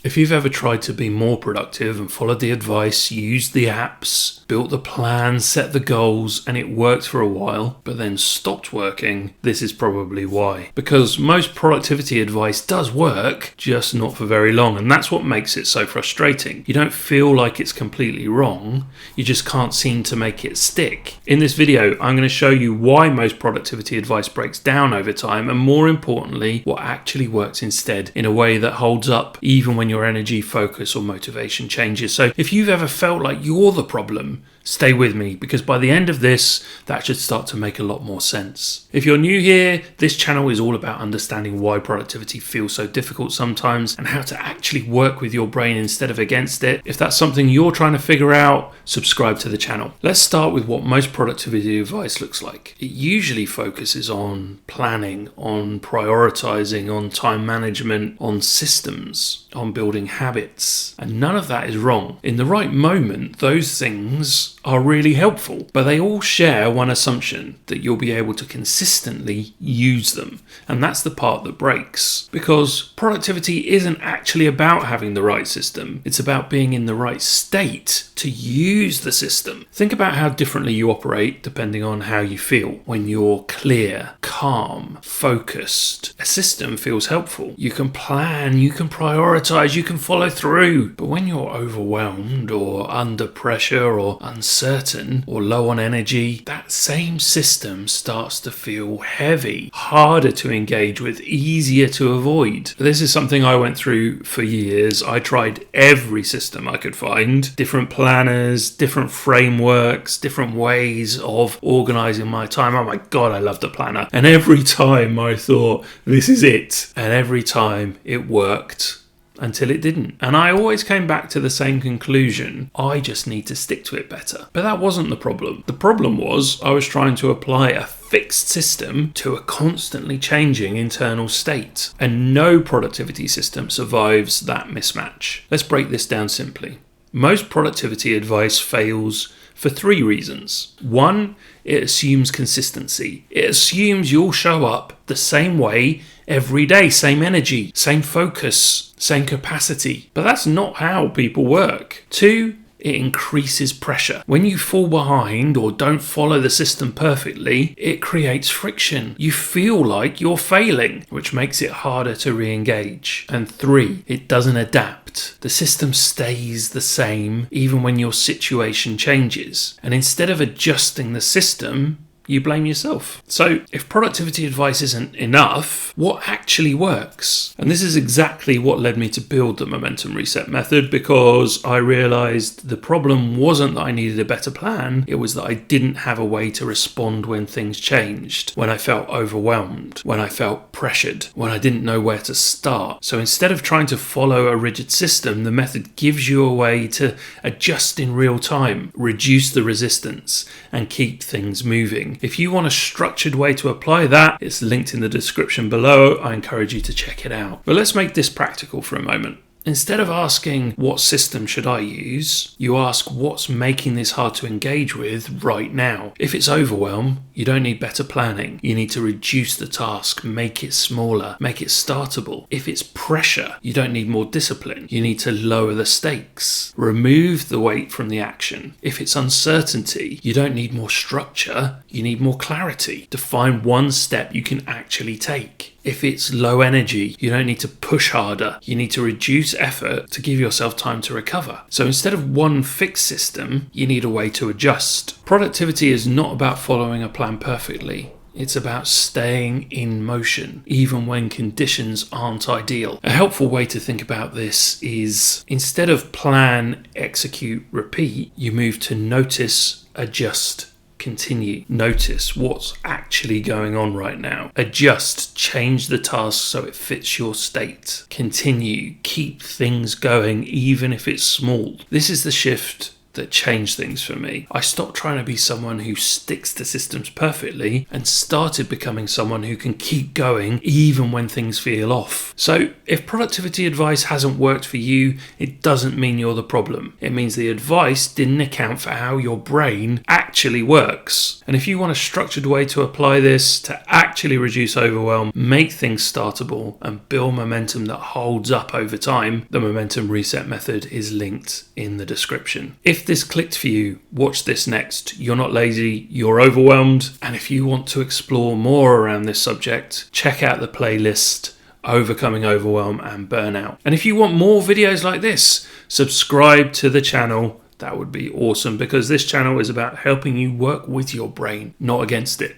If you've ever tried to be more productive and followed the advice, used the apps, built the plan, set the goals, and it worked for a while, but then stopped working, this is probably why. Because most productivity advice does work, just not for very long, and that's what makes it so frustrating. You don't feel like it's completely wrong, you just can't seem to make it stick. In this video, I'm going to show you why most productivity advice breaks down over time, and more importantly, what actually works instead in a way that holds up even when your energy, focus, or motivation changes. So if you've ever felt like you're the problem, stay with me, because by the end of this, that should start to make a lot more sense. If you're new here, this channel is all about understanding why productivity feels so difficult sometimes and how to actually work with your brain instead of against it. If that's something you're trying to figure out, subscribe to the channel. Let's start with what most productivity advice looks like. It usually focuses on planning, on prioritizing, on time management, on systems, on building habits. And none of that is wrong. In the right moment, those things are really helpful, but they all share one assumption: that you'll be able to consistently use them. And that's the part that breaks, because productivity isn't actually about having the right system. It's about being in the right state to use the system. Think about how differently you operate depending on how you feel. When you're clear, calm, focused, a system feels helpful. You can plan, you can prioritize, you can follow through. But when you're overwhelmed or under pressure or uncertain or low on energy, that same system starts to feel heavy, harder to engage with, easier to avoid. This is something I went through for years. I tried every system I could find, different planners, different frameworks, different ways of organizing my time. Oh my God, I loved a planner. And every time I thought, this is it. And every time it worked. Until it didn't. And I always came back to the same conclusion: I just need to stick to it better. But that wasn't the problem. The problem was I was trying to apply a fixed system to a constantly changing internal state. And no productivity system survives that mismatch. Let's break this down simply. Most productivity advice fails for three reasons. One, it assumes consistency. It assumes you'll show up the same way every day, same energy, same focus, same capacity. But that's not how people work. Two, it increases pressure. When you fall behind or don't follow the system perfectly, it creates friction. You feel like you're failing, which makes it harder to re-engage. And three, it doesn't adapt. The system stays the same even when your situation changes. And instead of adjusting the system, you blame yourself. So if productivity advice isn't enough, what actually works? And this is exactly what led me to build the Momentum Reset method, because I realized the problem wasn't that I needed a better plan, it was that I didn't have a way to respond when things changed, when I felt overwhelmed, when I felt pressured, when I didn't know where to start. So instead of trying to follow a rigid system, the method gives you a way to adjust in real time, reduce the resistance, and keep things moving. If you want a structured way to apply that, it's linked in the description below. I encourage you to check it out. But let's make this practical for a moment. Instead of asking, what system should I use? You ask, what's making this hard to engage with right now? If it's overwhelm, you don't need better planning. You need to reduce the task, make it smaller, make it startable. If it's pressure, you don't need more discipline. You need to lower the stakes, remove the weight from the action. If it's uncertainty, you don't need more structure. You need more clarity. Define one step you can actually take. If it's low energy, you don't need to push harder. You need to reduce effort to give yourself time to recover. So instead of one fixed system, you need a way to adjust. Productivity is not about following a plan perfectly. It's about staying in motion, even when conditions aren't ideal. A helpful way to think about this is, instead of plan, execute, repeat, you move to notice, adjust, continue. Notice what's actually going on right now. Adjust, change the task so it fits your state. Continue, keep things going even if it's small. This is the shift that changed things for me. I stopped trying to be someone who sticks to systems perfectly and started becoming someone who can keep going even when things feel off. So if productivity advice hasn't worked for you, it doesn't mean you're the problem. It means the advice didn't account for how your brain actually works. And if you want a structured way to apply this to actually reduce overwhelm, make things startable, and build momentum that holds up over time, the Momentum Reset method is linked in the description. If this clicked for you, watch this next. You're not lazy, you're overwhelmed. And if you want to explore more around this subject, check out the playlist Overcoming Overwhelm and Burnout. And if you want more videos like this, subscribe to the channel. That would be awesome, because this channel is about helping you work with your brain, not against it.